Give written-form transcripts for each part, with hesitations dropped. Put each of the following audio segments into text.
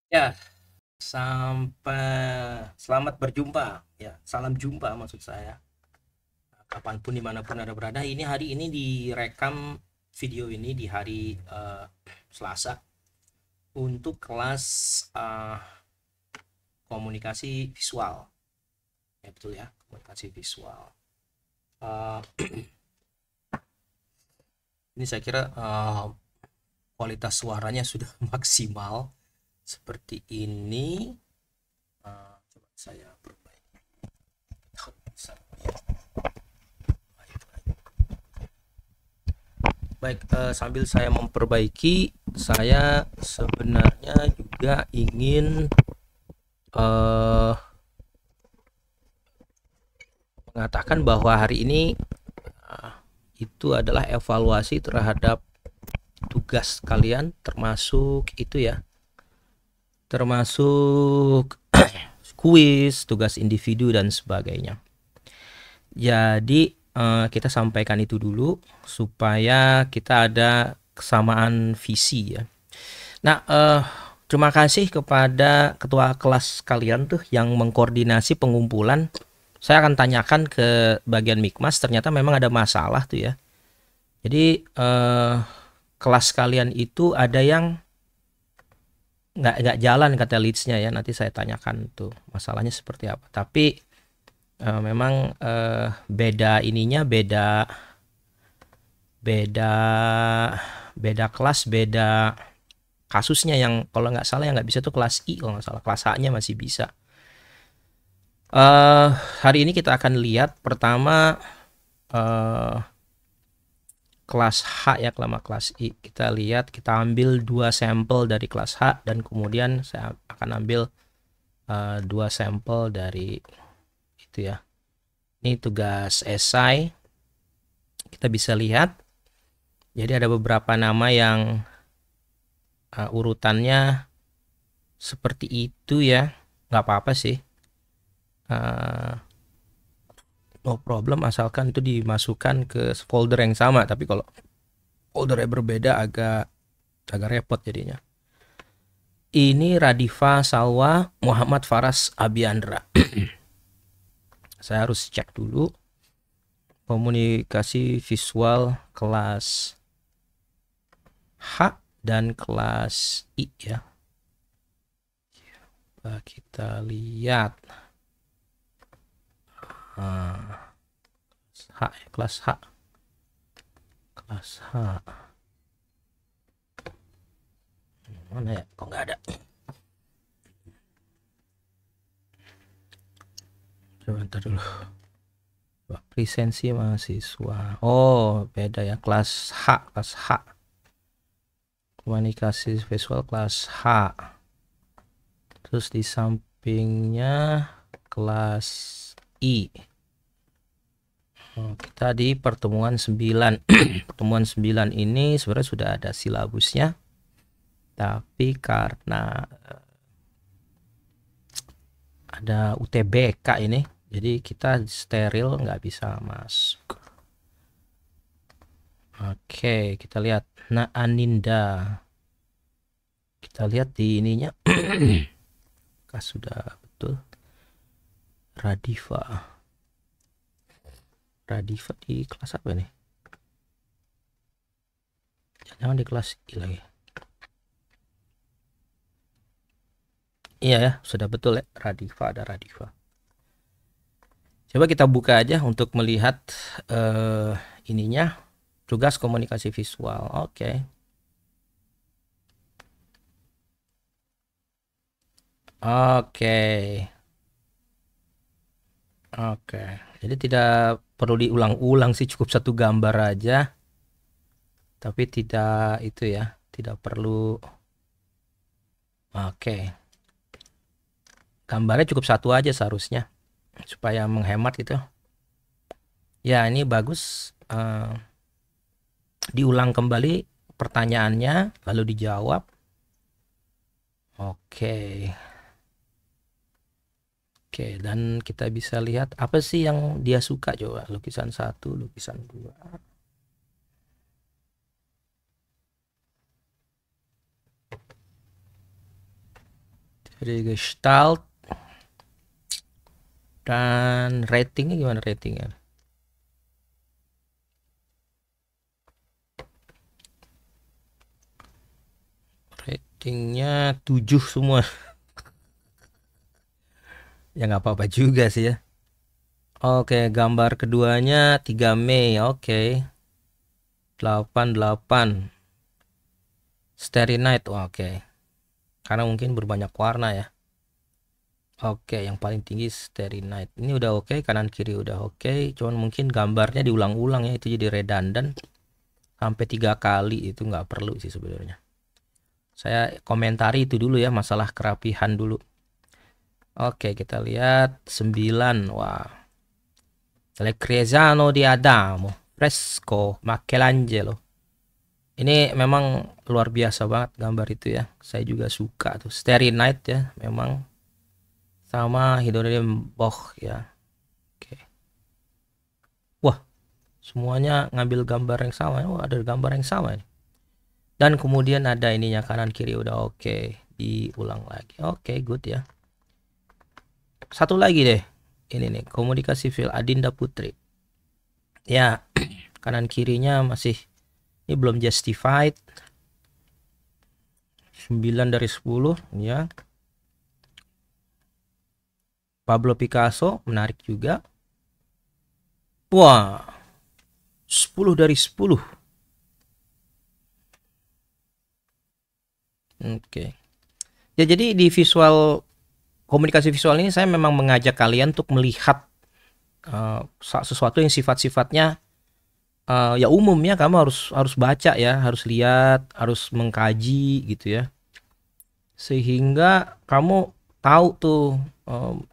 Ya, selamat berjumpa. Ya, salam jumpa maksud saya. Kapanpun dimanapun Anda berada, hari ini direkam video ini di hari Selasa untuk kelas eh, komunikasi visual. Ya betul ya, komunikasi visual. Eh, ini saya kira kualitas suaranya sudah maksimal seperti ini. Coba saya perbaiki. Baik, sambil saya memperbaiki, saya sebenarnya juga ingin eh, mengatakan bahwa hari ini eh, itu adalah evaluasi terhadap tugas kalian, termasuk itu ya, termasuk kuis, tugas individu dan sebagainya. Jadi kita sampaikan itu dulu supaya kita ada kesamaan visi ya. Nah, terima kasih kepada ketua kelas kalian tuh yang mengkoordinasi pengumpulan. Saya akan tanyakan ke bagian Mikmas, ternyata memang ada masalah tuh ya. Jadi kelas kalian itu ada yang nggak jalan kata leadsnya ya. Nanti saya tanyakan tuh masalahnya seperti apa. Tapi memang beda ininya, beda beda beda kelas, beda kasusnya. Yang kalau nggak salah yang nggak bisa tuh kelas I, kalau nggak salah kelas H-nya masih bisa. eh Hari ini kita akan lihat pertama eh kelas H ya, lama kelas I. Kita lihat, kita ambil dua sampel dari kelas H dan kemudian saya akan ambil dua sampel dari itu ya. Ini tugas esai. Kita bisa lihat. Jadi ada beberapa nama yang urutannya seperti itu ya. Nggak apa-apa sih. Uh, no problem asalkan itu dimasukkan ke folder yang sama. Tapi kalau foldernya berbeda agak agak repot jadinya. Ini Radifa Salwa Muhammad Faras Abiandra. Saya harus cek dulu. Komunikasi visual kelas H dan kelas I ya. Coba kita lihat. H ya, kelas H. Kelas H. Mana ya? Kok nggak ada? Coba ntar dulu. Coba, presensi mahasiswa. Oh, beda ya. Kelas H. Kelas H. Komunikasi visual kelas H. Terus di sampingnya kelas I. Kita di pertemuan 9. Pertemuan 9 ini sebenarnya sudah ada silabusnya. Tapi karena ada UTBK ini, jadi kita steril nggak bisa masuk. Oke, kita lihat. Nah, Aninda. Kita lihat di ininya. Sudah betul. Radifa. Radifa di kelas apa nih? Jangan di kelas I lagi. Iya ya, sudah betul ya. Radifa, ada Radifa. Coba kita buka aja untuk melihat ininya. Tugas komunikasi visual. Oke. Oke. Oke. Jadi tidak perlu diulang-ulang sih, cukup satu gambar aja. Tapi tidak itu ya, tidak perlu. Oke. Gambarnya cukup satu aja seharusnya supaya menghemat gitu. Ya, ini bagus. Diulang kembali pertanyaannya lalu dijawab. Oke. Oke, dan kita bisa lihat apa sih yang dia suka, coba. Lukisan 1, lukisan 2. Jadi Gestalt. Dan ratingnya gimana ratingnya? Ratingnya 7 semua. Ya nggak apa-apa juga sih ya. Oke, gambar keduanya 3 Mei. Oke. 88. Starry Night. Oke. Karena mungkin berbanyak warna ya. Oke, yang paling tinggi Starry Night. Ini udah oke, kanan kiri udah oke. Cuman mungkin gambarnya diulang-ulang ya, itu jadi redundant. Sampai 3 kali itu nggak perlu sih sebenarnya. Saya komentari itu dulu ya, masalah kerapihan dulu. Oke, kita lihat 9. Wah. Le Cresano di Adamo, Fresco, Michelangelo. Ini memang luar biasa banget gambar itu ya. Saya juga suka tuh. Starry Night ya, memang sama Hidden Boch ya. Oke. Wah, semuanya ngambil gambar yang sama. Oh, ada gambar yang sama ini. Dan kemudian ada ininya kanan kiri udah oke. Diulang lagi. Oke, good ya. Satu lagi deh. Ini nih, komunikasi sivil Adinda Putri. Ya, kanan kirinya masih ini belum justified. 9 dari 10 ya. Pablo Picasso menarik juga. Wah, 10 dari 10. Oke. Ya, jadi di visual komunikasi visual ini saya memang mengajak kalian untuk melihat sesuatu yang sifat-sifatnya ya umumnya kamu harus baca ya, harus lihat, harus mengkaji gitu ya. Sehingga kamu tahu tuh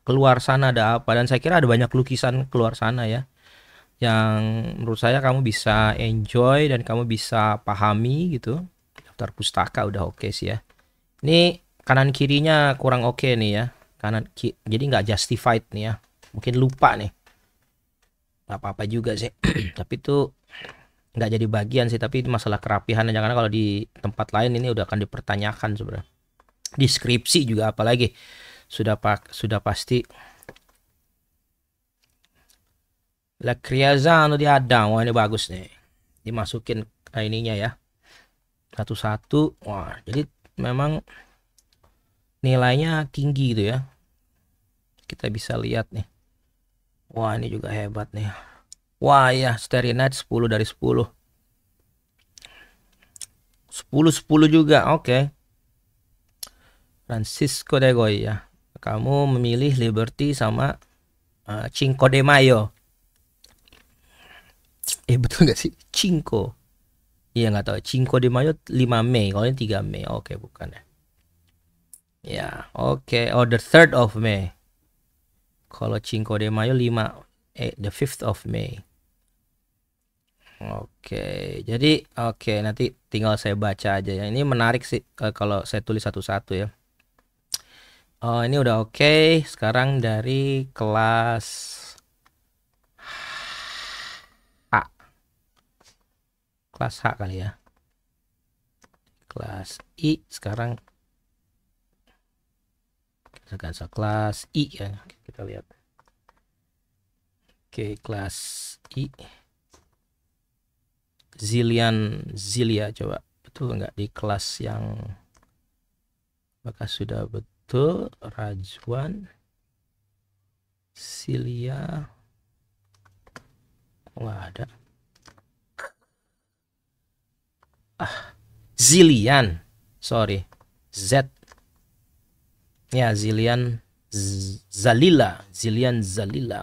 keluar sana ada apa, dan saya kira ada banyak lukisan keluar sana ya yang menurut saya kamu bisa enjoy dan kamu bisa pahami gitu. Daftar pustaka udah oke sih ya. Ini kanan kirinya kurang oke nih ya. Jadi nggak justified nih ya. Mungkin lupa nih. Nggak apa-apa juga sih. Tapi itu nggak jadi bagian sih. Tapi masalah kerapihan aja, karena kalau di tempat lain ini udah akan dipertanyakan sebenarnya. Deskripsi juga apalagi sudah pasti. La Criazano di Adam. Wah, ini bagus nih. Dimasukin ininya ya. Satu-satu. Wah, jadi memang nilainya tinggi gitu ya. Kita bisa lihat nih. Wah, ini juga hebat nih. Wah ya, Starry Night 10 dari 10. 10 juga. Oke. Francisco de Goya. Kamu memilih Liberty sama Cinco de Mayo. Betul nggak sih? Cinco. Iya, nggak tahu. Cinco de Mayo 5 Mei. Kalau ini 3 Mei. Oke, bukan ya. Ya, oke. Oh, the 3rd of May. Kalau Cinco de Mayo 5 the 5th of May. Oke, jadi nanti tinggal saya baca aja ya. Ini menarik sih kalau saya tulis satu-satu ya. Oh, ini udah oke. Sekarang dari kelas H. Kelas H kali ya. Kelas I sekarang kita kelas I ya. Kita lihat. Oke, kelas I. Zilia coba. Betul nggak di kelas yang apakah sudah betul? Rajwan Zilia nggak ada. Zilian, sorry, Z ya, Zilian Zalila.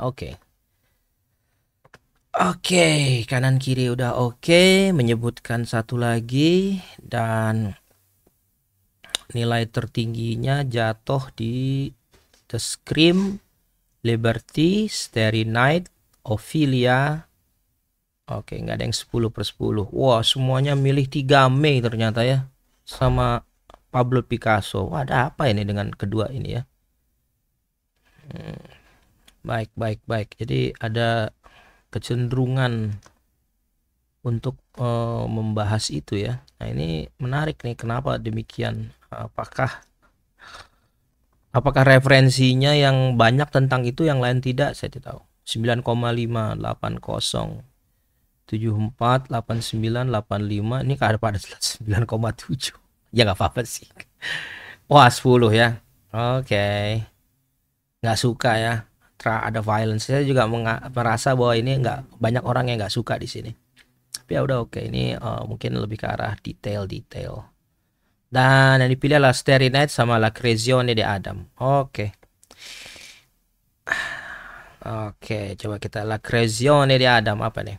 Oke. Kanan kiri udah oke. Menyebutkan satu lagi, dan nilai tertingginya jatuh di The Scream, Liberty, Starry Night, Ophelia. Oke, nggak ada yang 10 per 10. Wah, semuanya milih 3 Mei ternyata ya. Sama Pablo Picasso. Wah, ada apa ini dengan kedua ini ya? Baik. Jadi ada kecenderungan untuk membahas itu ya. Nah, ini menarik nih, kenapa demikian? Apakah Apakah referensinya yang banyak tentang itu, yang lain tidak? Saya tidak tahu. 9,5, 80, 74, 89, 85. Ini ada pada 9,7. Ya nggak apa-apa sih. Wah, 10 ya. Oke. Nggak suka ya. Ada violence. Saya juga merasa bahwa ini nggak banyak orang yang nggak suka di sini. Tapi ya udah, oke. Ini mungkin lebih ke arah detail-detail. Dan yang dipilih adalah Starry Night sama La Creazione di Adam. Oke. Oke, coba kita La Creazione di Adam apa nih?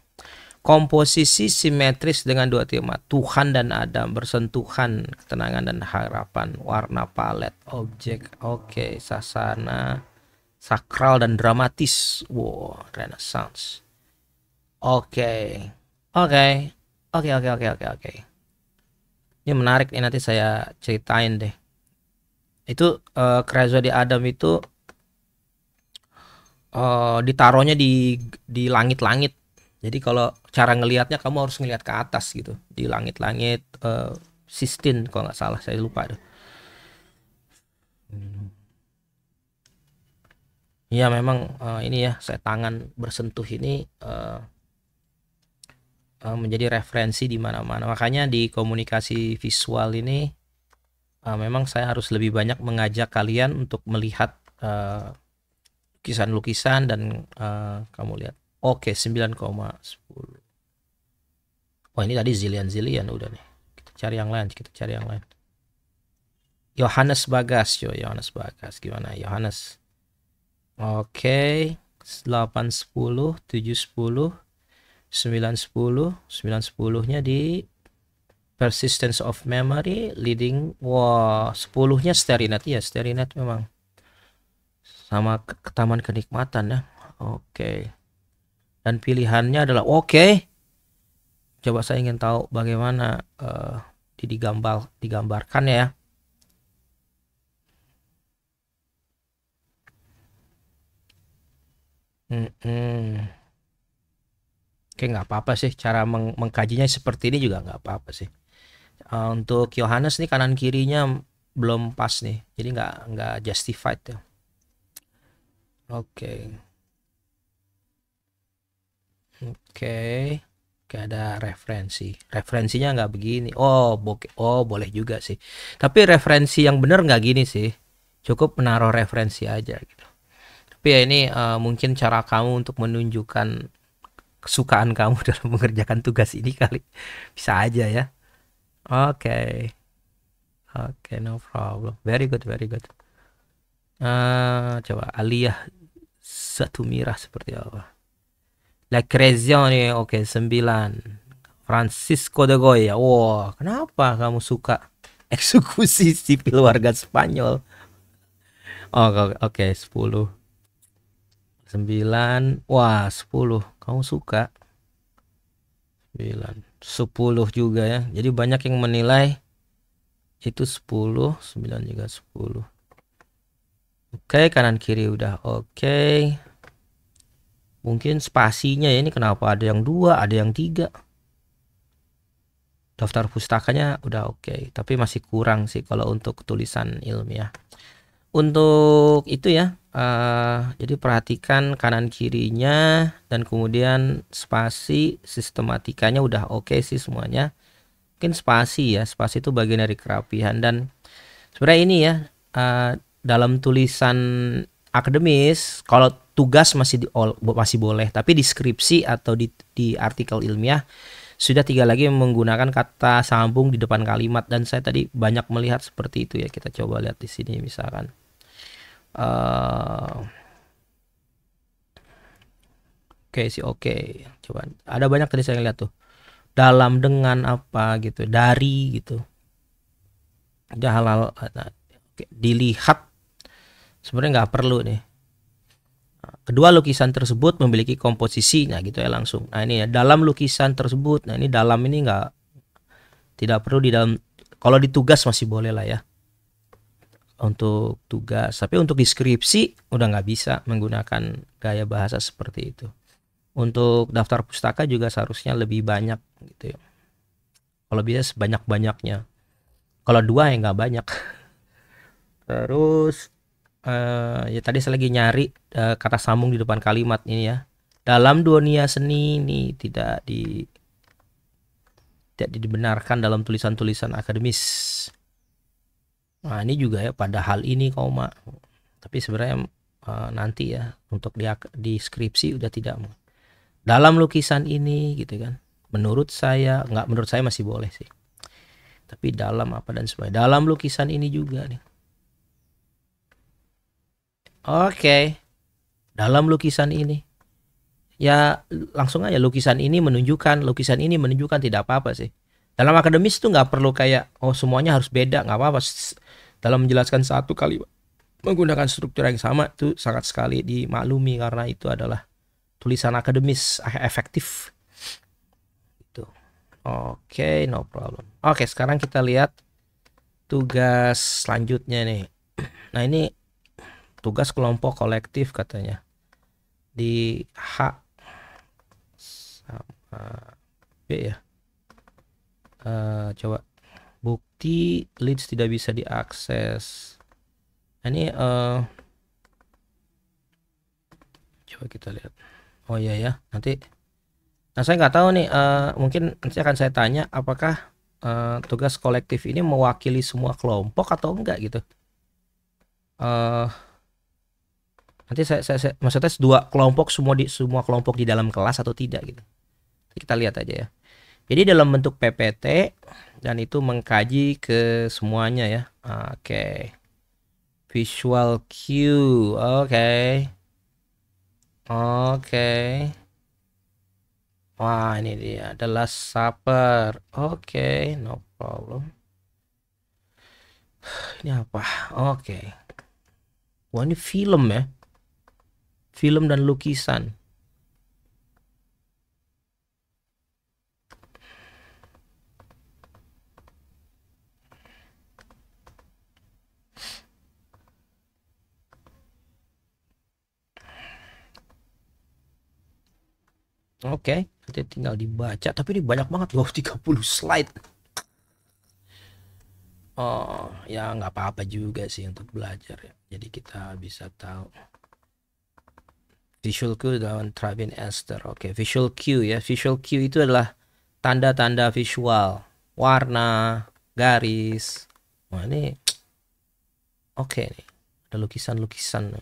Komposisi simetris dengan dua tema, Tuhan dan Adam bersentuhan, ketenangan dan harapan, warna palet, objek, oke, sasana, sakral dan dramatis. Wow, Renaissance. Oke. Oke. Oke. Ini menarik nih, nanti saya ceritain deh. Itu Creazione di Adam itu ditaruhnya di langit-langit. Jadi kalau cara ngelihatnya kamu harus ngelihat ke atas gitu, di langit-langit Sistine kalau nggak salah, saya lupa deh. Ya memang ini ya, saya tangan bersentuh ini menjadi referensi di mana-mana. Makanya di komunikasi visual ini memang saya harus lebih banyak mengajak kalian untuk melihat lukisan-lukisan dan kamu lihat. Oke, 9,10. Wah, ini tadi zillion udah nih. Kita cari yang lain, Yohanes Bagas, Yohanes Bagas gimana Yohanes? Oke, 8, 10, 7, 10, 9, 10, 9, 10-nya di persistence of memory, leading. Wah, 10-nya Starry Night ya, Starry Night memang. Sama Taman Kenikmatan ya. Oke. Dan pilihannya adalah oke. Coba saya ingin tahu bagaimana digambarkan ya. Oke, nggak apa-apa sih, cara mengkajinya seperti ini juga nggak apa-apa sih. Untuk Yohanes nih kanan kirinya belum pas nih, jadi nggak justified ya. Oke. Oke, ada referensinya nggak begini. Oh boleh juga sih, tapi referensi yang bener nggak gini sih, cukup menaruh referensi aja gitu. Tapi ya ini mungkin cara kamu untuk menunjukkan kesukaan kamu dalam mengerjakan tugas ini kali, bisa aja ya. Oke. Oke, no problem, very good. Coba Aliyah Satumira seperti apa? La Creazione, oke, 9. Francisco de Goya. Wow, kenapa kamu suka eksekusi sipil warga Spanyol? Oke, 10. 9. Wah, 10. Kamu suka 9. 10 juga ya. Jadi banyak yang menilai itu 10, 9 juga 10. Oke, kanan kiri udah oke. Mungkin spasinya ya, ini kenapa ada yang 2, ada yang 3. Daftar pustakanya udah oke, tapi masih kurang sih kalau untuk tulisan ilmiah. Untuk itu ya, jadi perhatikan kanan kirinya dan kemudian spasi, sistematikanya udah oke sih semuanya. Mungkin spasi ya, spasi itu bagian dari kerapihan. Dan sebenarnya ini ya, dalam tulisan akademis kalau tugas masih boleh, tapi di skripsi atau di artikel ilmiah sudah 3 lagi menggunakan kata sambung di depan kalimat, dan saya tadi banyak melihat seperti itu ya. Kita coba lihat di sini misalkan oke sih, oke. Coba ada banyak tadi saya lihat tuh, dalam, dengan, apa gitu, dari gitu, ada hal-hal dilihat, sebenarnya nggak perlu nih. Kedua lukisan tersebut memiliki komposisi, nah gitu ya langsung. Nah ini ya, dalam lukisan tersebut. Nah ini dalam ini tidak perlu di dalam. Kalau di tugas masih boleh lah ya, untuk tugas. Tapi untuk deskripsi udah nggak bisa menggunakan gaya bahasa seperti itu. Untuk daftar pustaka juga seharusnya lebih banyak gitu ya. Kalau bisa sebanyak-banyaknya. Kalau 2 ya nggak banyak. Terus Ya tadi saya lagi nyari kata sambung di depan kalimat ini ya. Dalam dunia seni ini tidak dibenarkan dalam tulisan-tulisan akademis. Nah, ini juga ya pada hal ini koma. Tapi sebenarnya nanti ya untuk di skripsi udah tidak. Dalam lukisan ini gitu kan. Menurut saya, menurut saya masih boleh sih. Tapi dalam apa dan sebagainya. Dalam lukisan ini juga nih. Oke. Dalam lukisan ini. Ya langsung aja lukisan ini menunjukkan tidak apa-apa sih. Dalam akademis itu nggak perlu kayak semuanya harus beda, nggak apa-apa. Dalam menjelaskan satu kali menggunakan struktur yang sama itu sangat sekali dimaklumi karena itu adalah tulisan akademis efektif. Gitu. Oke, no problem. Oke, sekarang kita lihat tugas selanjutnya nih. Nah ini tugas kelompok kolektif katanya di H sama B ya. Coba bukti leads tidak bisa diakses. Nah, ini coba kita lihat. Oh iya ya, nanti. Nah saya nggak tahu nih. Mungkin nanti akan saya tanya apakah tugas kolektif ini mewakili semua kelompok atau enggak gitu. Nanti saya maksudnya semua kelompok di dalam kelas atau tidak gitu. Kita lihat aja ya. Jadi dalam bentuk PPT dan itu mengkaji ke semuanya ya. Oke. Visual cue. Oke. Wah, ini dia. The Last Supper. Oke, no problem. Ini apa? Oke. Wah, ini film ya. Film dan lukisan. Oke, nanti tinggal dibaca. Tapi ini banyak banget loh, 30 slide. Oh, ya nggak apa-apa juga sih untuk belajar ya. Jadi kita bisa tahu. Visual cue dan Travin Esther. Oke, visual cue ya. Visual cue itu adalah tanda-tanda visual. Warna, garis. Wah, ini oke nih. Ada lukisan-lukisan.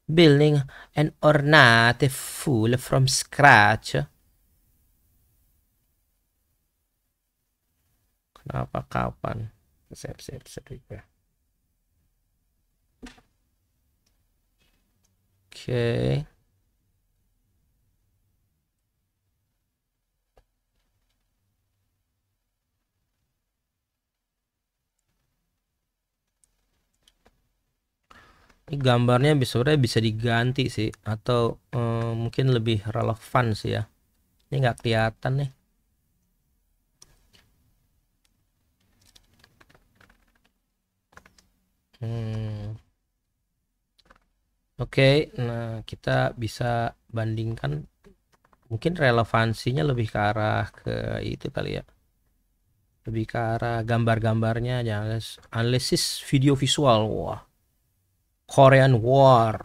Building an ornate full from scratch. Kenapa kapan? Sip. Oke. Ini gambarnya sebenarnya bisa diganti sih atau mungkin lebih relevan sih ya. Ini nggak kelihatan nih. Oke, nah kita bisa bandingkan mungkin relevansinya lebih ke arah ke itu kali ya. Lebih ke arah gambar-gambarnya ya, analisis video visual. Wah. Korean War.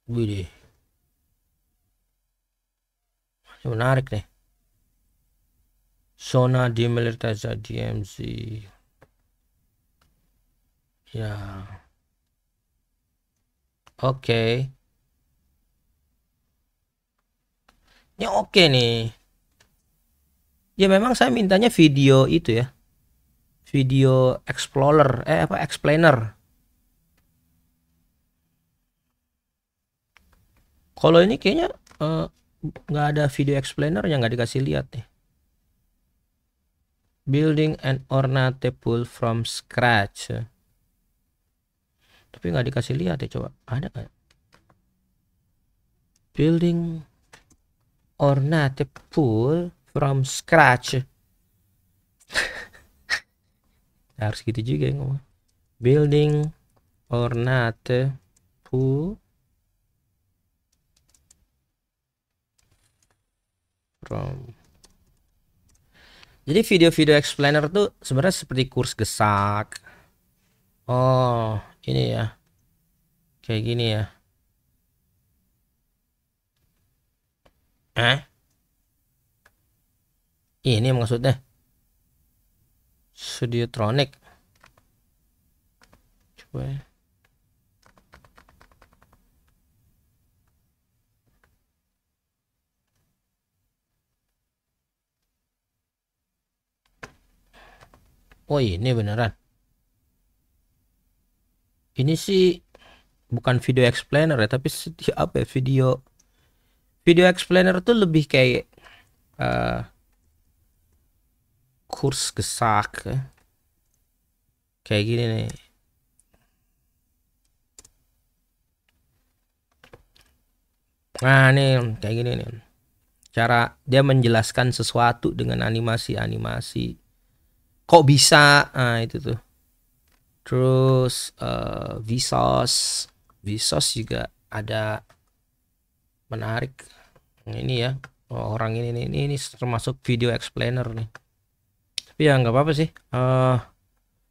Wih, menarik nih. Zona demilitarisasi DMZ. Ya. Oke. Ini oke nih. Ya memang saya mintanya video itu ya. Video explorer, explainer. Kalau ini kayaknya nggak ada video explainer yang nggak dikasih lihat nih. Building an ornate pool from scratch. Tapi nggak dikasih lihat ya, coba ada nggak? Building ornate pool from scratch. Harus gitu juga ya ngomong. Building ornate pool from Jadi video-video explainer tuh sebenarnya seperti kurs gesak. Oh, ini ya. Kayak gini ya. Eh? Ini maksudnya Studiotronic. Coba ya. Oh, ini beneran. Ini sih bukan video explainer ya, tapi apa ya, video explainer tuh lebih kayak eh, kurs gesak ya. Kayak gini nih. Nah, nih kayak gini nih. Cara dia menjelaskan sesuatu dengan animasi-animasi. Kok bisa? Nah, itu tuh. Terus Vsauce. Vsauce juga ada menarik. Ini ya. Oh, orang ini nih. Ini termasuk video explainer nih. Tapi ya nggak apa-apa sih.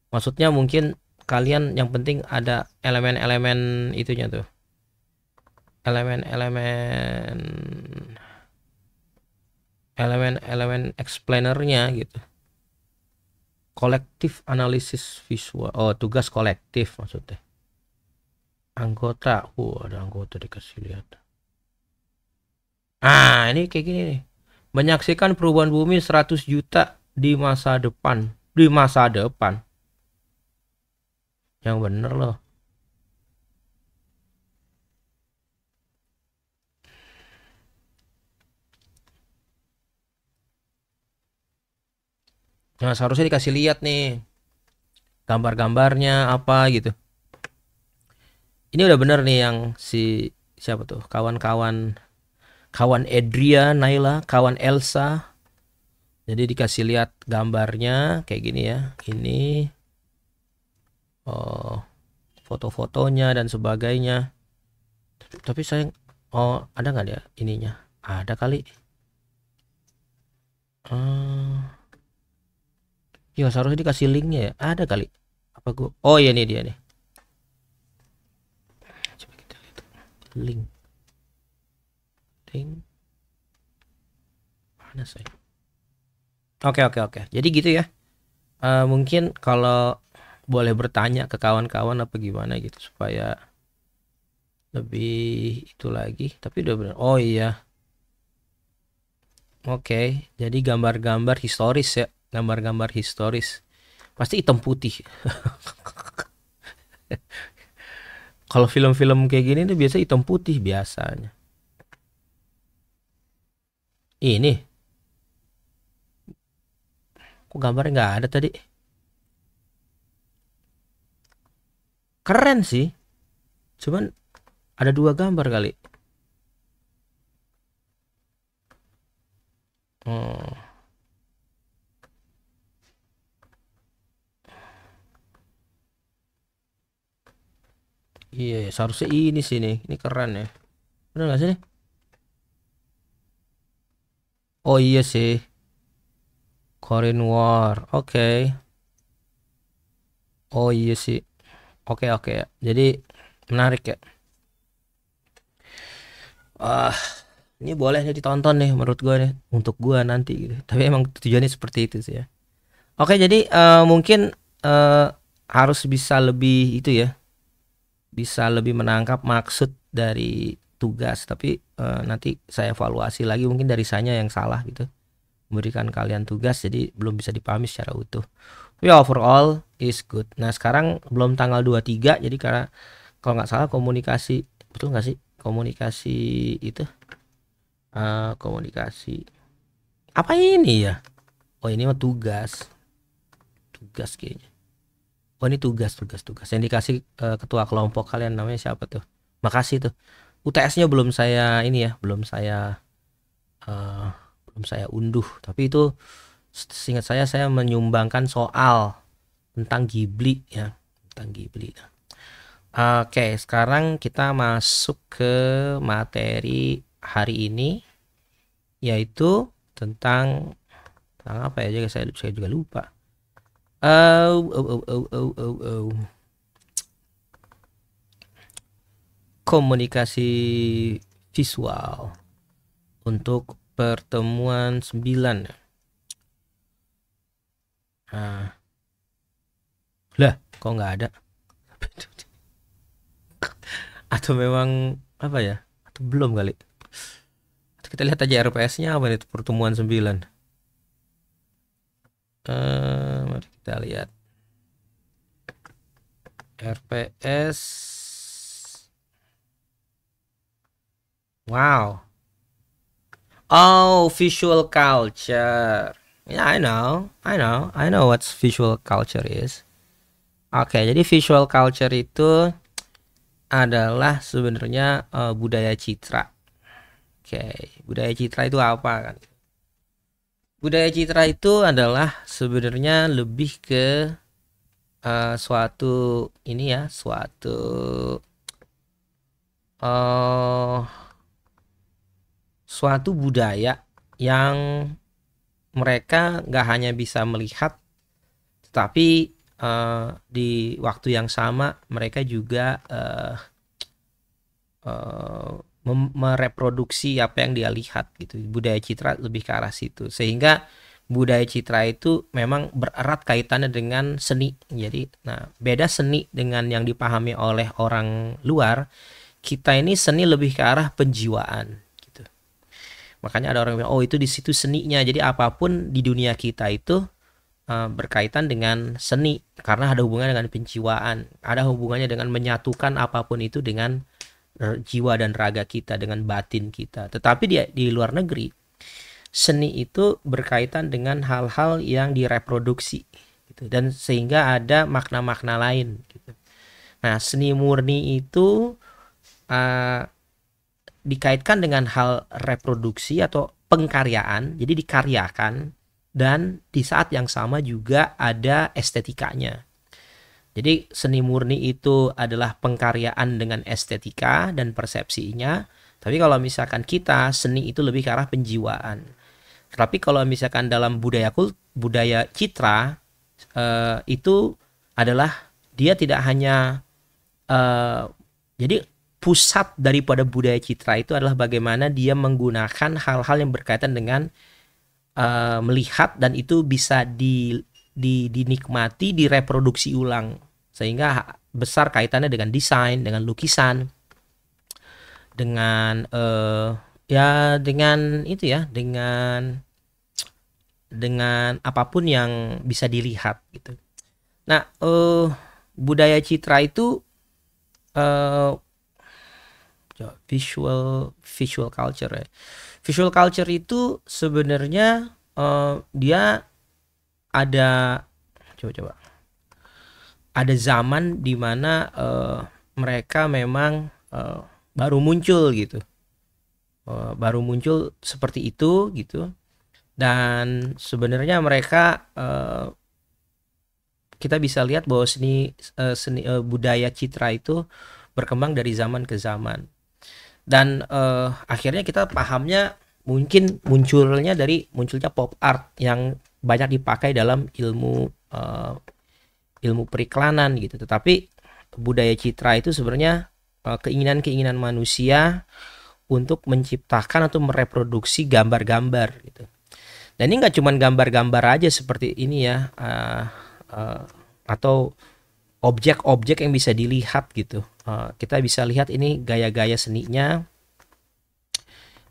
Maksudnya mungkin kalian yang penting ada elemen-elemen itunya tuh. Elemen explainernya gitu. Kolektif analisis visual. Oh, tugas kolektif maksudnya. Anggota. Ada anggota dikasih lihat. Ah, ini kayak gini nih. Menyaksikan perubahan bumi 100 juta di masa depan. Di masa depan. Yang bener loh. Nah, seharusnya dikasih lihat nih. Gambar-gambarnya apa gitu. Ini udah bener nih yang si siapa tuh? Kawan Edria, Naila, kawan Elsa. Jadi dikasih lihat gambarnya kayak gini ya. Ini oh, foto-fotonya dan sebagainya. Tapi saya ada nggak ya ininya? Ada kali. Ya seharusnya dikasih linknya ya. Ada kali. Apa gua? Oh iya nih dia nih. Coba kita lihat. Link. Mana saya? Oke. Jadi gitu ya. Mungkin kalau boleh bertanya ke kawan-kawan apa gimana gitu supaya lebih itu lagi. Tapi udah benar. Oh iya. Oke. Jadi gambar-gambar historis ya. Gambar-gambar historis. Pasti hitam putih. Kalau film-film kayak gini tuh biasa hitam putih biasanya. Ini. Kok gambarnya nggak ada tadi? Keren sih. Cuman ada dua gambar kali. Oh. Iya, seharusnya ini sih nih. Ini keren ya. Bener nggak sih nih? Oh iya sih. Korean War. Oke. Oh iya sih. Oke ya. Jadi menarik ya. Ah, ini boleh nih ditonton nih menurut gue nih untuk gue nanti gitu. Tapi emang tujuannya seperti itu sih ya. Oke, jadi mungkin eh, harus bisa lebih itu ya, bisa lebih menangkap maksud dari tugas. Tapi nanti saya evaluasi lagi mungkin dari saya yang salah gitu. Memberikan kalian tugas jadi belum bisa dipahami secara utuh. Tapi overall is good. Nah, sekarang belum tanggal 23 jadi karena kalau nggak salah komunikasi, betul nggak sih? Komunikasi itu komunikasi apa ini ya? Oh, ini mah tugas kayaknya. Oh, ini tugas yang dikasih ketua kelompok kalian namanya siapa tuh? Makasih tuh. UTS-nya belum saya ini ya, eh, belum saya unduh. Tapi itu seingat saya menyumbangkan soal tentang Ghibli ya, tentang Ghibli. Oke, sekarang kita masuk ke materi hari ini, yaitu tentang Tentang apa ya? Saya juga lupa. Oh. Komunikasi visual untuk pertemuan 9. Nah, lah, kok nggak ada? Atau memang apa ya? Atau belum kali? Atau kita lihat aja RPS-nya apa nih pertemuan 9. Mari kita lihat. RPS. Wow. Oh, visual culture. Yeah, I know what visual culture is. Oke, jadi visual culture itu adalah sebenarnya budaya citra. Oke, budaya citra itu apa kan? Budaya citra itu adalah sebenarnya lebih ke suatu ini ya, suatu budaya yang mereka nggak hanya bisa melihat, tetapi di waktu yang sama mereka juga mereproduksi apa yang dia lihat gitu. Budaya citra lebih ke arah situ, sehingga budaya citra itu memang bererat kaitannya dengan seni. Jadi, nah, beda seni dengan yang dipahami oleh orang luar. Kita ini seni lebih ke arah penjiwaan gitu. Makanya ada orang yang bilang, oh itu di situ seninya. Jadi apapun di dunia kita itu berkaitan dengan seni karena ada hubungannya dengan penjiwaan, ada hubungannya dengan menyatukan apapun itu dengan jiwa dan raga kita, dengan batin kita. Tetapi di luar negeri, seni itu berkaitan dengan hal-hal yang direproduksi gitu, dan sehingga ada makna-makna lain gitu. Nah, seni murni itu dikaitkan dengan hal reproduksi atau pengkaryaan, jadi dikaryakan, dan di saat yang sama juga ada estetikanya. Jadi seni murni itu adalah pengkaryaan dengan estetika dan persepsinya. Tapi kalau misalkan kita, seni itu lebih ke arah penjiwaan. Tapi kalau misalkan dalam budaya citra itu adalah dia tidak hanya jadi pusat daripada budaya citra itu adalah bagaimana dia menggunakan hal-hal yang berkaitan dengan melihat, dan itu bisa dinikmati, direproduksi ulang, sehingga besar kaitannya dengan desain, dengan lukisan, dengan ya dengan itu ya, dengan apapun yang bisa dilihat gitu. Nah, budaya citra itu visual culture ya. Visual culture itu sebenarnya dia ada coba ada zaman di mana mereka memang baru muncul gitu. Baru muncul seperti itu gitu. Dan sebenarnya mereka kita bisa lihat bahwa seni budaya citra itu berkembang dari zaman ke zaman. Dan akhirnya kita pahamnya mungkin munculnya pop art yang banyak dipakai dalam ilmu periklanan gitu. Tetapi budaya citra itu sebenarnya keinginan manusia untuk menciptakan atau mereproduksi gambar-gambar gitu. Dan ini nggak cuma gambar-gambar aja seperti ini ya, atau objek-objek yang bisa dilihat gitu. Kita bisa lihat ini gaya-gaya seninya.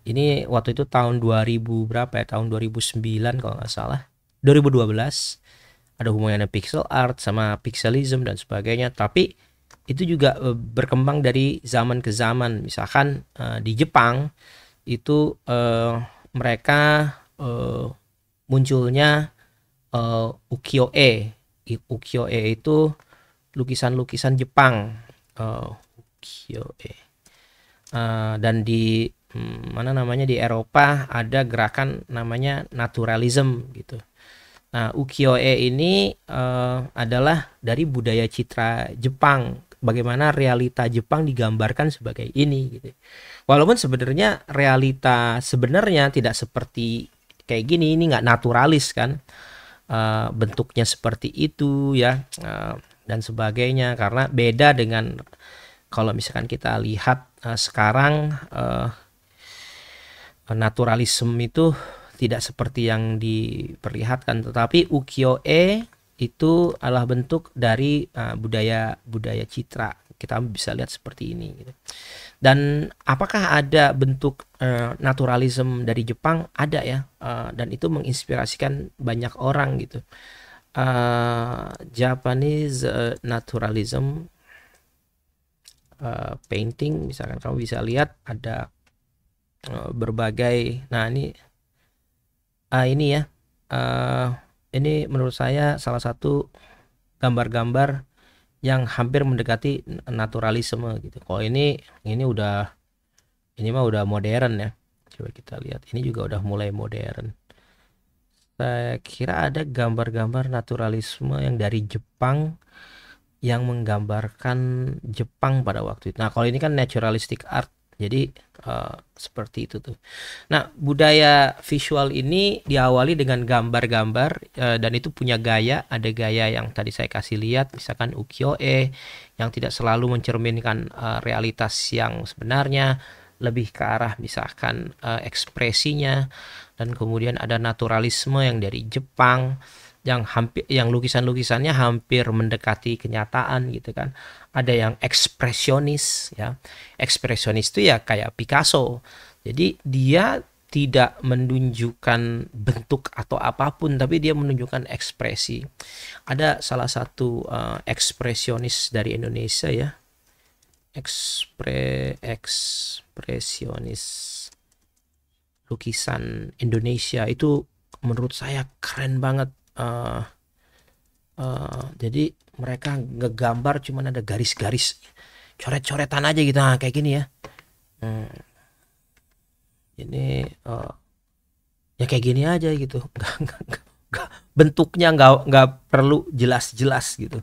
Ini waktu itu tahun 2000 berapa ya? Tahun 2009 kalau nggak salah. 2012. Ada hubungannya pixel art sama pixelism dan sebagainya. Tapi itu juga berkembang dari zaman ke zaman. Misalkan di Jepang itu mereka munculnya ukiyo-e. Ukiyo-e itu lukisan-lukisan Jepang. Ukiyo-e. Dan di di Eropa ada gerakan namanya naturalism gitu. Nah, ukiyo-e ini adalah dari budaya citra Jepang. Bagaimana realita Jepang digambarkan sebagai ini gitu. Walaupun sebenarnya realita sebenarnya tidak seperti kayak gini, ini nggak naturalis kan, bentuknya seperti itu ya, dan sebagainya. Karena beda dengan kalau misalkan kita lihat sekarang, naturalisme itu tidak seperti yang diperlihatkan, tetapi ukiyo-e itu adalah bentuk dari budaya citra. Kita bisa lihat seperti ini gitu. Dan apakah ada bentuk naturalisme dari Jepang? Ada ya, dan itu menginspirasikan banyak orang gitu. Japanese naturalism painting, misalkan kamu bisa lihat ada berbagai. Nah ini ya, ini menurut saya salah satu gambar-gambar yang hampir mendekati naturalisme gitu. Kalau ini mah udah modern ya. Coba kita lihat, ini juga udah mulai modern. Saya kira ada gambar-gambar naturalisme yang dari Jepang yang menggambarkan Jepang pada waktu itu. Nah, kalau ini kan naturalistic art, jadi seperti itu tuh. Nah, budaya visual ini diawali dengan gambar-gambar, dan itu punya gaya. Ada gaya yang tadi saya kasih lihat, misalkan ukiyo-e, yang tidak selalu mencerminkan realitas yang sebenarnya, lebih ke arah misalkan ekspresinya. Dan kemudian ada naturalisme yang dari Jepang, yang lukisan-lukisannya hampir mendekati kenyataan gitu kan. Ada yang ekspresionis ya. Ekspresionis itu ya kayak Picasso. Jadi dia tidak menunjukkan bentuk atau apapun, tapi dia menunjukkan ekspresi. Ada salah satu ekspresionis dari Indonesia ya. Ekspresionis lukisan Indonesia itu menurut saya keren banget. Jadi mereka ngegambar cuman ada garis-garis, coret-coretan aja gitu, nah, kayak gini ya. Ini ya kayak gini aja gitu, bentuknya nggak perlu jelas-jelas gitu.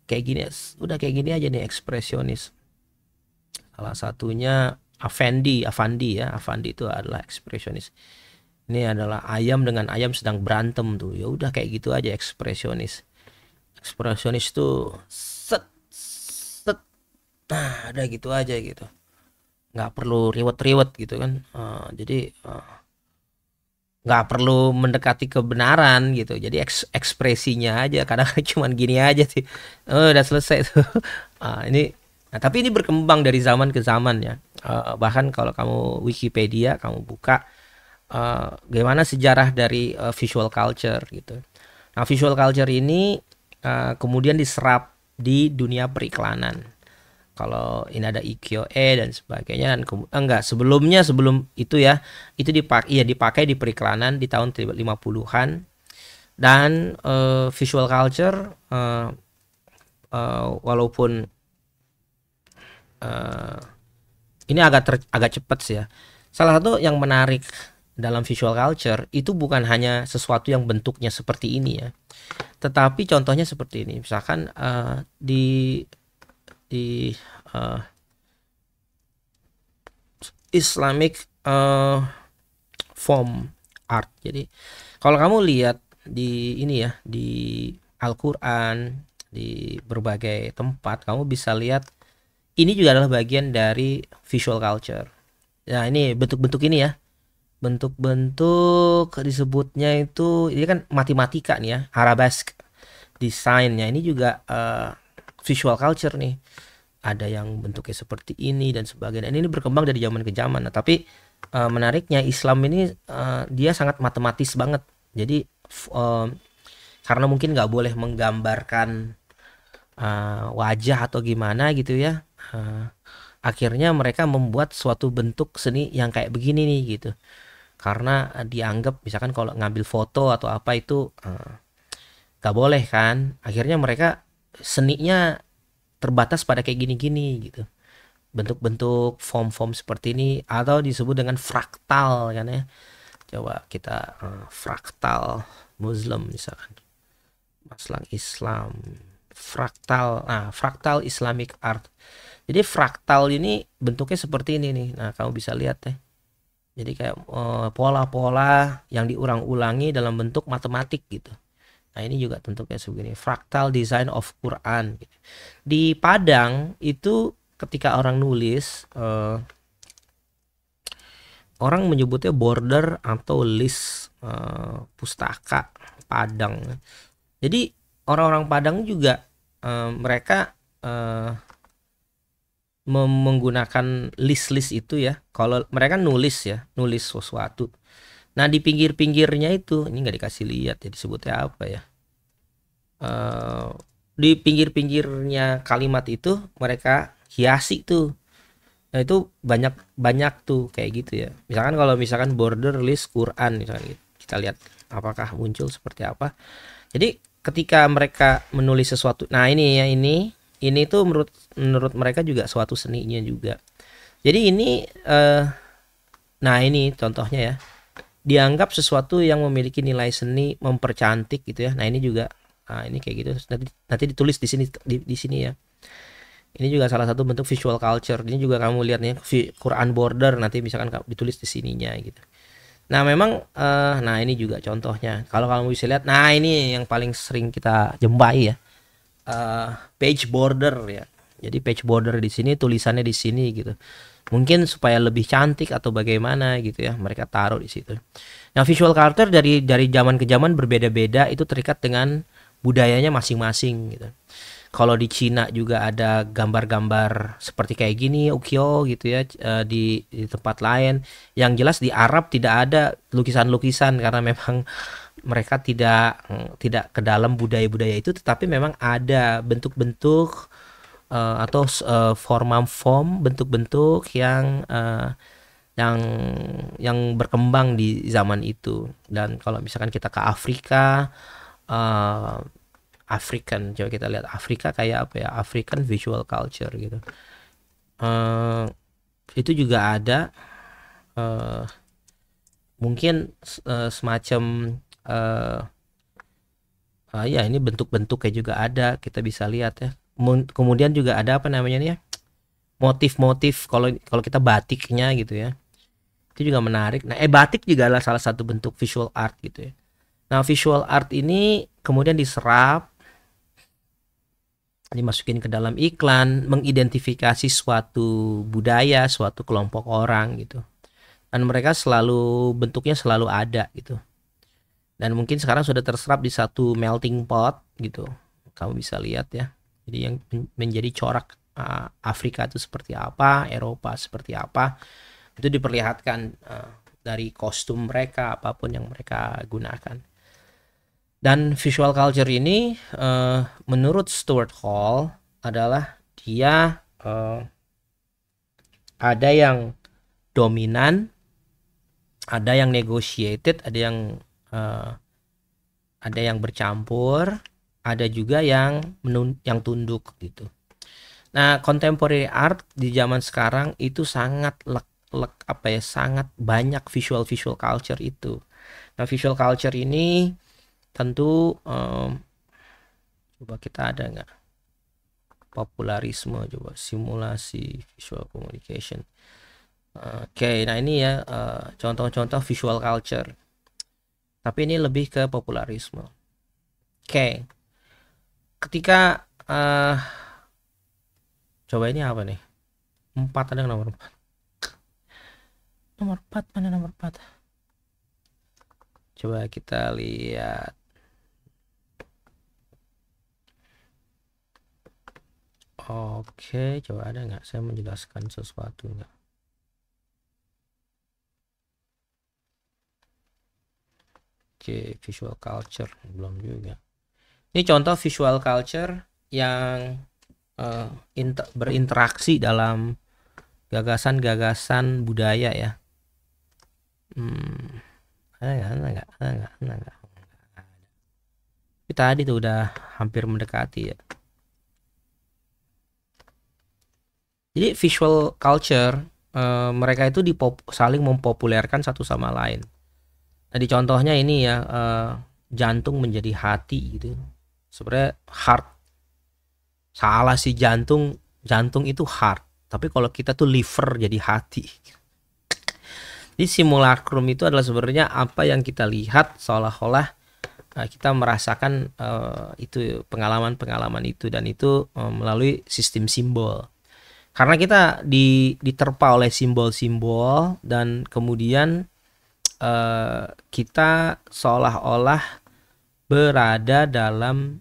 Kayak gini, udah kayak gini aja nih ekspresionis. Salah satunya Avandi ya. Avandi itu adalah ekspresionis. Ini adalah ayam dengan ayam sedang berantem tuh. Ya udah kayak gitu aja ekspresionis. Ekspresionis tuh set set. Nah, ada gitu aja gitu. Nggak perlu riwet-riwet gitu kan. Jadi nggak perlu mendekati kebenaran gitu. Jadi ekspresinya aja. Kadang cuman gini aja sih. Udah selesai tuh. Tapi ini berkembang dari zaman ke zaman ya. Bahkan kalau kamu Wikipedia, kamu buka gimana sejarah dari visual culture gitu. Nah, visual culture ini kemudian diserap di dunia periklanan. Kalau ini ada ukiyo-e dan sebagainya, dan sebelum itu ya, itu dipakai di periklanan di tahun 50-an. Dan visual culture walaupun ini agak cepat sih ya. Salah satu yang menarik dalam visual culture itu bukan hanya sesuatu yang bentuknya seperti ini ya, tetapi contohnya seperti ini. Misalkan di Islamic form art. Jadi kalau kamu lihat di ini ya, di Al-Quran, di berbagai tempat, kamu bisa lihat ini juga adalah bagian dari visual culture. Nah, ini bentuk-bentuk ini ya, bentuk-bentuk disebutnya itu, ini kan matematika nih ya, arabesque desainnya, ini juga visual culture nih. Ada yang bentuknya seperti ini dan sebagainya. Ini berkembang dari zaman ke zaman. Nah, tapi menariknya Islam ini dia sangat matematis banget. Jadi karena mungkin nggak boleh menggambarkan wajah atau gimana gitu ya, akhirnya mereka membuat suatu bentuk seni yang kayak begini nih gitu. Karena dianggap misalkan kalau ngambil foto atau apa itu nggak boleh kan. Akhirnya mereka seninya terbatas pada kayak gini-gini gitu. Bentuk-bentuk form-form seperti ini, atau disebut dengan fraktal kan ya. Coba kita fraktal Muslim misalkan. Maslang Islam, fraktal. Nah, fraktal Islamic art. Jadi fraktal ini bentuknya seperti ini nih. Nah, kamu bisa lihat ya. Jadi kayak pola-pola yang diulang-ulangi dalam bentuk matematik gitu. Nah ini juga tentu kayak segini, fractal design of Quran gitu. Di Padang itu ketika orang nulis, orang menyebutnya border atau list pustaka Padang. Jadi orang-orang Padang juga mereka menggunakan list-list itu ya. Kalau mereka nulis ya, nulis sesuatu. Nah di pinggir-pinggirnya itu, ini nggak dikasih lihat ya, disebutnya apa ya? Di pinggir-pinggirnya kalimat itu mereka hiasi tuh. Nah itu banyak banyak tuh kayak gitu ya. Misalkan kalau misalkan border list Quran misalnya gitu. Kita lihat apakah muncul seperti apa. Jadi ketika mereka menulis sesuatu, nah ini ya ini tuh menurut menurut mereka juga suatu seninya juga. Jadi ini nah ini contohnya ya. Dianggap sesuatu yang memiliki nilai seni, mempercantik gitu ya. Nah ini juga, nah ini kayak gitu. Nanti ditulis di sini di sini ya. Ini juga salah satu bentuk visual culture. Ini juga kamu lihat nih Quran border, nanti misalkan ditulis di sininya gitu. Nah memang nah ini juga contohnya. Kalau kamu bisa lihat, nah ini yang paling sering kita jumpai ya, page border ya. Jadi page border di sini, tulisannya di sini gitu. Mungkin supaya lebih cantik atau bagaimana gitu ya, mereka taruh di situ. Nah visual culture dari zaman ke zaman berbeda-beda, itu terikat dengan budayanya masing-masing gitu. Kalau di Cina juga ada gambar-gambar seperti kayak gini, ukiyo gitu ya, di tempat lain. Yang jelas di Arab tidak ada lukisan-lukisan karena memang mereka tidak ke dalam budaya-budaya itu, tetapi memang ada bentuk-bentuk atau form bentuk-bentuk yang yang berkembang di zaman itu. Dan kalau misalkan kita ke Afrika, eh, African, coba kita lihat Afrika kayak apa ya, African visual culture gitu. Eh, itu juga ada mungkin semacam eh ya ini bentuk-bentuknya juga ada, kita bisa lihat ya. Kemudian juga ada apa namanya nih ya, motif-motif, kalau kalau kita batiknya gitu ya, itu juga menarik. Nah batik juga adalah salah satu bentuk visual art gitu ya. Nah visual art ini kemudian diserap, dimasukin ke dalam iklan, mengidentifikasi suatu budaya, suatu kelompok orang gitu. Dan mereka selalu bentuknya selalu ada gitu. Dan mungkin sekarang sudah terserap di satu melting pot gitu. Kamu bisa lihat ya. Jadi yang menjadi corak Afrika itu seperti apa, Eropa seperti apa, itu diperlihatkan dari kostum mereka, apapun yang mereka gunakan. Dan visual culture ini menurut Stuart Hall adalah dia ada yang dominan, ada yang negotiated, ada yang bercampur, ada juga yang yang tunduk gitu. Nah, contemporary art di zaman sekarang itu sangat sangat banyak visual culture itu. Nah, visual culture ini tentu coba kita ada nggak popularisme, coba simulasi visual communication. Oke, nah ini ya contoh-contoh visual culture, tapi ini lebih ke popularisme. Oke, ketika coba ini apa nih, 4, ada nomor 4, mana nomor 4, coba kita lihat. Oke, coba ada nggak saya menjelaskan sesuatu nggak? Oke, visual culture belum juga. Ini contoh visual culture yang berinteraksi dalam gagasan-gagasan budaya ya. Ada nggak? Kita tadi tuh udah hampir mendekati ya. Jadi visual culture mereka itu saling mempopulerkan satu sama lain. Nah di contohnya ini ya, jantung menjadi hati gitu. Sebenarnya heart salah sih, jantung itu heart, tapi kalau kita tuh liver jadi hati. Di simulacrum itu adalah sebenarnya apa yang kita lihat seolah-olah kita merasakan itu pengalaman-pengalaman itu, dan itu melalui sistem simbol. Karena kita diterpa oleh simbol-simbol, dan kemudian kita seolah-olah berada dalam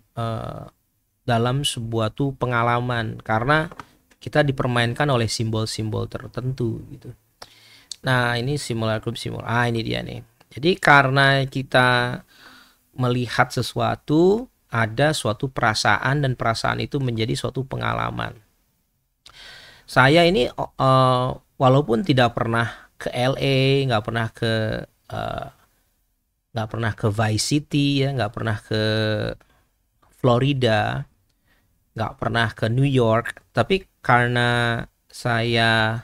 sebuah tuh pengalaman, karena kita dipermainkan oleh simbol-simbol tertentu gitu. Nah, ini simulacrum simbol. Ini dia nih. Jadi karena kita melihat sesuatu, ada suatu perasaan, dan perasaan itu menjadi suatu pengalaman. Saya ini walaupun tidak pernah ke LA, nggak pernah ke Vice City ya, nggak pernah ke Florida, nggak pernah ke New York, tapi karena saya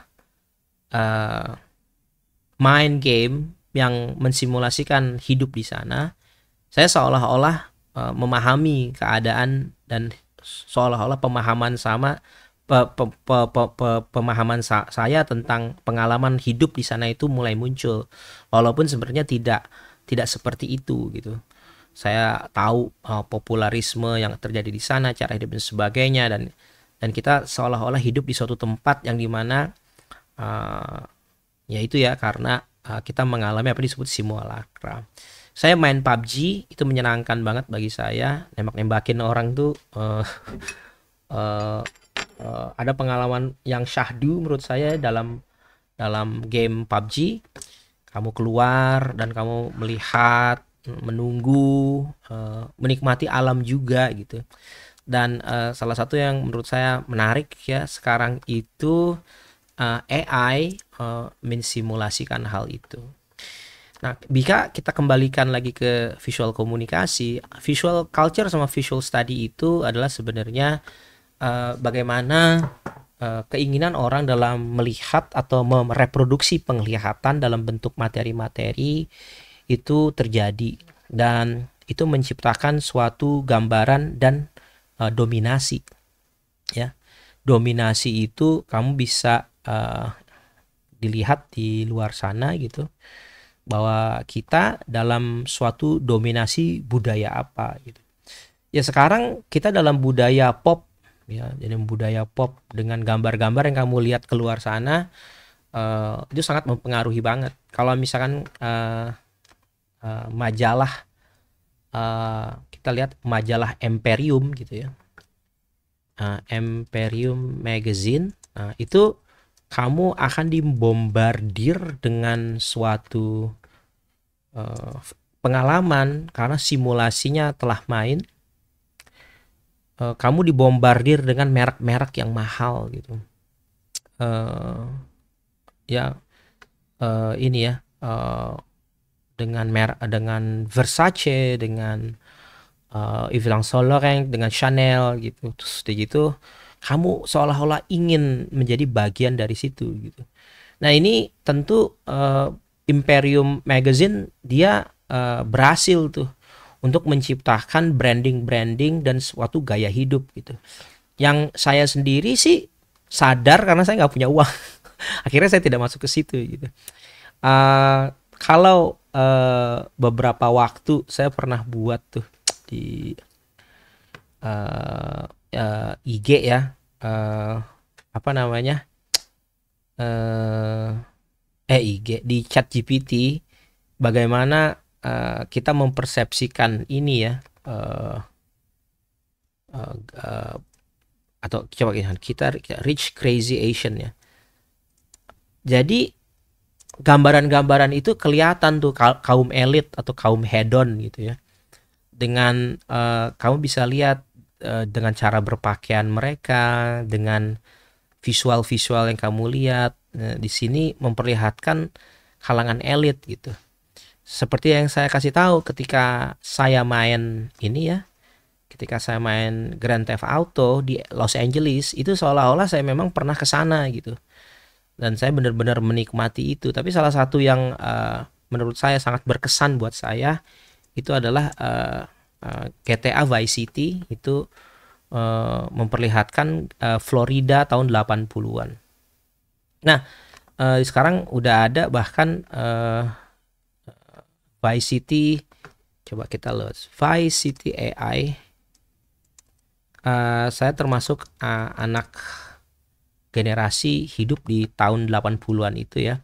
main game yang mensimulasikan hidup di sana, saya seolah-olah memahami keadaan, dan seolah-olah pemahaman saya tentang pengalaman hidup di sana itu mulai muncul, walaupun sebenarnya tidak seperti itu gitu. Saya tahu popularisme yang terjadi di sana, cara hidup dan sebagainya, dan kita seolah-olah hidup di suatu tempat yang dimana ya itu ya, karena kita mengalami apa disebut simulacra. Saya main PUBG itu menyenangkan banget bagi saya, nembak-nembakin orang tuh ada pengalaman yang syahdu menurut saya dalam game PUBG. Kamu keluar dan kamu melihat, menunggu, menikmati alam juga gitu. Dan salah satu yang menurut saya menarik ya sekarang itu AI mensimulasikan hal itu. Nah, bisa kita kembalikan lagi ke visual komunikasi. Visual culture sama visual study itu adalah sebenarnya bagaimana keinginan orang dalam melihat atau mereproduksi penglihatan dalam bentuk materi-materi itu terjadi, dan itu menciptakan suatu gambaran dan dominasi ya. Dominasi itu kamu bisa dilihat di luar sana gitu, bahwa kita dalam suatu dominasi budaya apa gitu. Ya sekarang kita dalam budaya pop ya, jadi budaya pop dengan gambar-gambar yang kamu lihat keluar sana itu sangat mempengaruhi banget. Kalau misalkan majalah kita lihat majalah Emperium gitu ya, Emperium Magazine, itu kamu akan dibombardir dengan suatu pengalaman karena simulasinya telah main. Kamu dibombardir dengan merek-merek yang mahal gitu. Ini ya, dengan Versace, dengan Yves Saint Laurent, dengan Chanel gitu. Terus gitu kamu seolah-olah ingin menjadi bagian dari situ gitu. Nah, ini tentu Imperium Magazine dia berhasil tuh untuk menciptakan branding dan suatu gaya hidup gitu. Yang saya sendiri sih sadar karena saya nggak punya uang. Akhirnya saya tidak masuk ke situ gitu. Kalau beberapa waktu saya pernah buat tuh di IG ya, apa namanya, IG di ChatGPT, bagaimana kita mempersepsikan ini ya, atau coba kita rich crazy Asian ya. Jadi gambaran-gambaran itu kelihatan tuh kaum elit atau kaum hedon gitu ya. Dengan kamu bisa lihat dengan cara berpakaian mereka, dengan visual-visual yang kamu lihat di sini memperlihatkan kalangan elit gitu. Seperti yang saya kasih tahu ketika saya main ini ya, ketika saya main Grand Theft Auto di Los Angeles, itu seolah-olah saya memang pernah ke sana gitu. Dan saya benar-benar menikmati itu. Tapi salah satu yang menurut saya sangat berkesan buat saya itu adalah GTA Vice City. Itu memperlihatkan Florida tahun 80-an. Nah, sekarang udah ada bahkan Vice City. Coba kita lihat Vice City AI. Saya termasuk anak generasi hidup di tahun 80-an itu ya.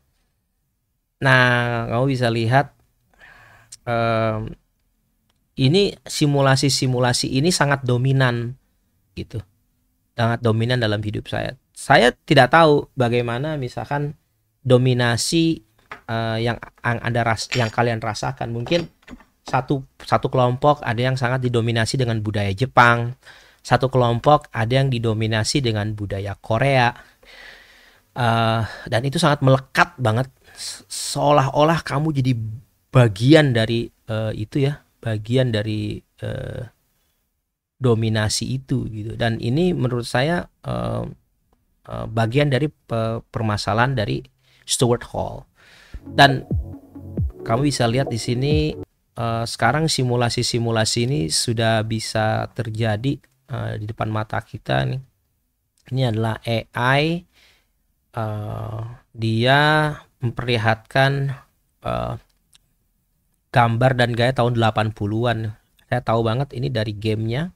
Nah, kamu bisa lihat ini simulasi-simulasi ini sangat dominan gitu. Sangat dominan dalam hidup saya. Saya tidak tahu bagaimana misalkan dominasi yang kalian rasakan. Mungkin satu kelompok ada yang sangat didominasi dengan budaya Jepang, satu kelompok ada yang didominasi dengan budaya Korea, dan itu sangat melekat banget, seolah-olah kamu jadi bagian dari itu ya, bagian dari dominasi itu gitu. Dan ini menurut saya bagian dari permasalahan dari Stuart Hall. Dan kamu bisa lihat di sini sekarang simulasi-simulasi ini sudah bisa terjadi di depan mata kita nih. Ini adalah AI, dia memperlihatkan gambar dan gaya tahun 80-an. Saya tahu banget ini dari gamenya.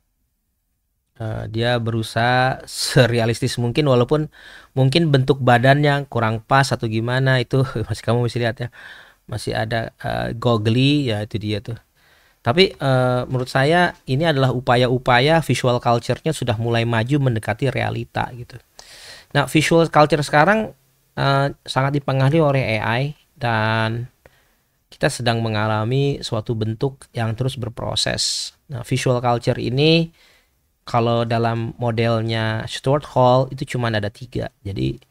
Dia berusaha serealistis mungkin, walaupun mungkin bentuk badannya kurang pas atau gimana itu masih kamu mesti lihat ya, masih ada goggly ya, itu dia tuh. Tapi menurut saya ini adalah upaya-upaya visual culture-nya sudah mulai maju mendekati realita gitu. Nah, visual culture sekarang sangat dipengaruhi oleh AI, dan kita sedang mengalami suatu bentuk yang terus berproses. Nah, visual culture ini kalau dalam modelnya Stuart Hall itu cuma ada 3. Jadi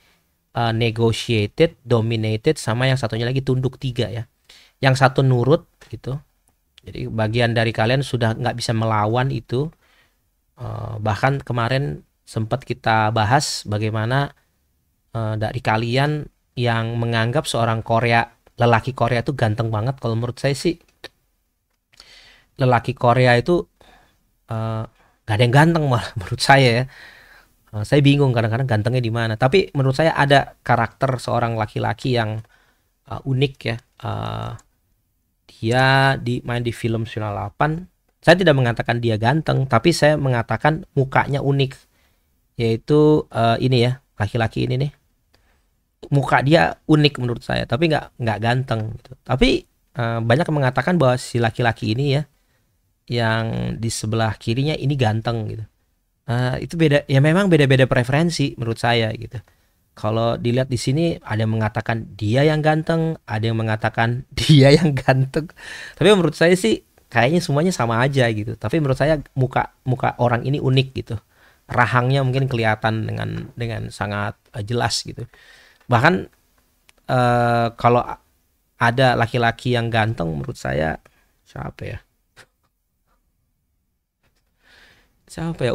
negotiated, dominated, sama yang satunya lagi tunduk 3 ya. Yang satu nurut gitu. Jadi bagian dari kalian sudah nggak bisa melawan itu. Bahkan kemarin sempat kita bahas bagaimana dari kalian yang menganggap seorang lelaki Korea itu ganteng banget. Kalau menurut saya sih lelaki Korea itu gak ada yang ganteng malah menurut saya ya. Saya bingung kadang-kadang gantengnya di mana. Tapi menurut saya ada karakter seorang laki-laki yang unik ya. Dia main di film 98. Saya tidak mengatakan dia ganteng, tapi saya mengatakan mukanya unik. Yaitu ini ya, laki-laki ini nih. Muka dia unik menurut saya, tapi nggak ganteng gitu. Tapi banyak yang mengatakan bahwa si laki-laki ini ya, yang di sebelah kirinya ini ganteng gitu. Itu beda ya, memang beda-beda preferensi menurut saya gitu. Kalau dilihat di sini ada yang mengatakan dia yang ganteng, ada yang mengatakan dia yang ganteng. Tapi menurut saya sih kayaknya semuanya sama aja gitu. Tapi menurut saya muka orang ini unik gitu. Rahangnya mungkin kelihatan dengan sangat jelas gitu. Bahkan kalau ada laki-laki yang ganteng menurut saya siapa ya?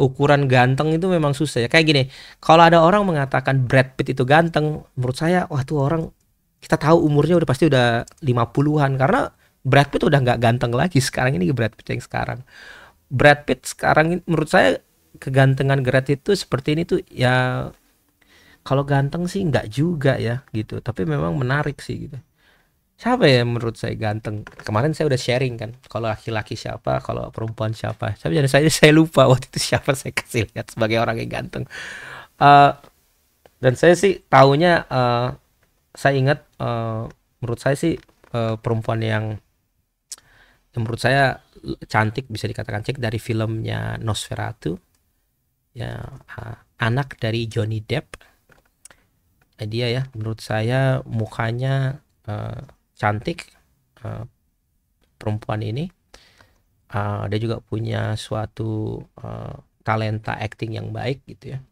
Ukuran ganteng itu memang susah ya. Kayak gini, kalau ada orang mengatakan Brad Pitt itu ganteng, menurut saya wah tuh orang, kita tahu umurnya udah pasti udah 50-an, karena Brad Pitt udah nggak ganteng lagi sekarang ini. Brad Pitt yang sekarang, Brad Pitt sekarang menurut saya kegantengan Brad Pitt itu seperti ini tuh ya, kalau ganteng sih nggak juga ya gitu, tapi memang menarik sih gitu. Siapa ya menurut saya ganteng? Kemarin saya udah sharing kan, kalau laki-laki siapa, kalau perempuan siapa. Tapi jadi saya lupa waktu itu siapa saya kasih lihat sebagai orang yang ganteng. Eh, dan saya sih taunya, saya ingat menurut saya sih perempuan yang menurut saya cantik, bisa dikatakan cantik, dari filmnya Nosferatu ya, anak dari Johnny Depp. Dia ya, menurut saya mukanya cantik, perempuan ini. Dia juga punya suatu talenta acting yang baik gitu ya.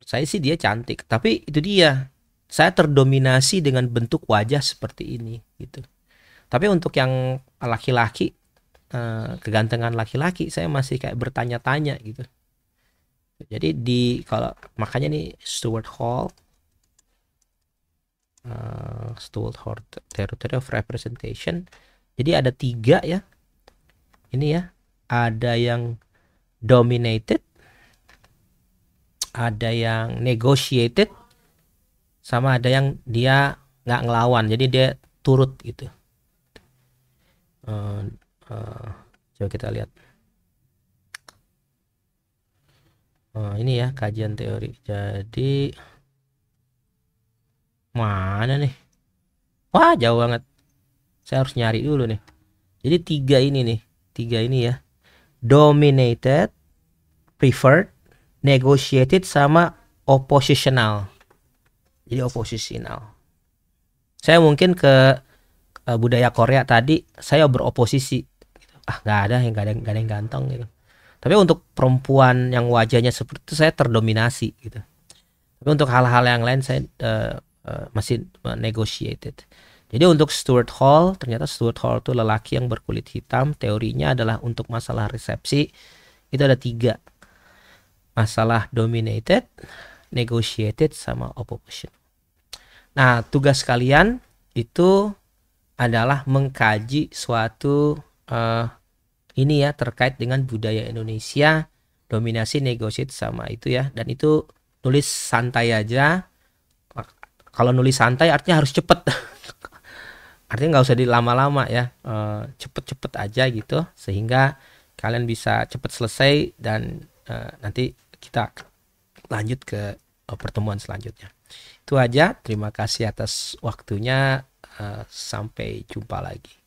Saya sih dia cantik, tapi itu dia, saya terdominasi dengan bentuk wajah seperti ini gitu. Tapi untuk yang laki-laki, kegantengan laki-laki, saya masih kayak bertanya-tanya gitu. Jadi kalau makanya nih Stuart Hall, Theory of Representation. Jadi ada 3 ya. Ini ya, ada yang dominated, ada yang negotiated, sama ada yang dia nggak ngelawan, jadi dia turut gitu. Eh, Coba kita lihat. Ini ya kajian teori. Jadi mana nih? Wah, jauh banget. Saya harus nyari dulu nih. Jadi tiga ini nih, tiga ini ya. Dominated, preferred, negotiated, sama oppositional. Jadi oppositional. Saya mungkin ke budaya Korea tadi, saya beroposisi. Nggak ada yang ganteng gitu. Tapi untuk perempuan yang wajahnya seperti itu saya terdominasi gitu. Tapi untuk hal-hal yang lain saya masih negotiated. Jadi untuk Stuart Hall, ternyata Stuart Hall itu lelaki yang berkulit hitam. Teorinya adalah untuk masalah resepsi itu ada tiga. Masalah dominated, negotiated, sama opposition. Nah, tugas kalian itu adalah mengkaji suatu ini ya terkait dengan budaya Indonesia, dominasi, negotiate, sama itu ya. Dan itu nulis santai aja. Kalau nulis santai artinya harus cepet. Artinya nggak usah dilama-lama ya, cepet-cepet aja gitu sehingga kalian bisa cepet selesai dan nanti kita lanjut ke pertemuan selanjutnya. Itu aja, terima kasih atas waktunya, sampai jumpa lagi.